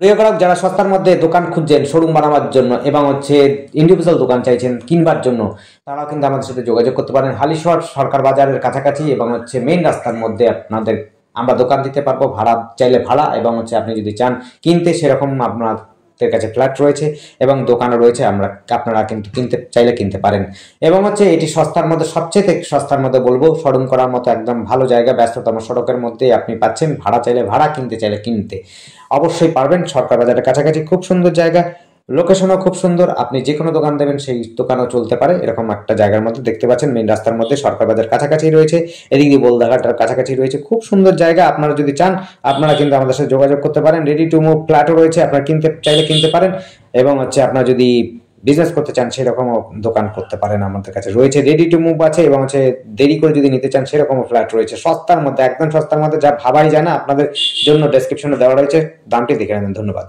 প্রিয় গ্রাহক, যারা সস্তার মধ্যে দোকান খুঁজছেন শোরুম বানাবার জন্য এবং ইন্ডিভিজুয়াল দোকান চাইছেন কিনবার জন্য, তারাও কিন্তু আমাদের সাথে যোগাযোগ করতে পারেন। হালিশহর সরকার বাজারের কাছাকাছি এবং মেইন রাস্তার মধ্যে আপনাদের আমরা দোকান দিতে পারবো। ভাড়া চাইলে ভাড়া, এবং আপনি যদি চান কিনতে, সেরকম আপনাদের কাছে ফ্ল্যাট রয়েছে এবং দোকানও রয়েছে। আপনারা কিন্তু কিনতে চাইলে কিনতে পারেন। এবং এটি সস্তার মধ্যে, সবচেয়ে সস্তার মধ্যে বলবো, শোরুম করার মতো একদম ভালো জায়গা, ব্যস্ততম সড়কের মধ্যে আপনি পাচ্ছেন। ভাড়া চাইলে ভাড়া, কিনতে চাইলে কিনতে অবশ্যই পারবেন। সরকার বাজারের কাছাকাছি খুব সুন্দর জায়গা, লোকেশনও খুব সুন্দর। আপনি যে কোনো দোকান দেবেন সেই দোকানও চলতে পারে, এরকম একটা জায়গার মধ্যে দেখতে পাচ্ছেন। মেইন রাস্তার মধ্যে সরকার বাজার কাছাকাছি রয়েছে, এদিক দিয়ে বোলদাঘাটার কাছাকাছি রয়েছে। খুব সুন্দর জায়গা। আপনারা যদি চান আপনারা কিন্তু আমাদের সাথে যোগাযোগ করতে পারেন। রেডি টু মুভ ফ্ল্যাটও রয়েছে, আপনারা কিনতে চাইলে কিনতে পারেন। এবং আপনারা যদি বিজনেস করতে চান সেরকমও দোকান করতে পারেন, আমাদের কাছে রয়েছে। রেডি টু মুভ আছে, এবং দেরি করে যদি নিতে চান সেরকমও ফ্ল্যাট রয়েছে সস্তার মধ্যে, একদম সস্তার মধ্যে, যা ভাবাই যায় না। আপনাদের জন্য ডেসক্রিপশনে দেওয়া রয়েছে, দামটি দেখে নেবেন। ধন্যবাদ।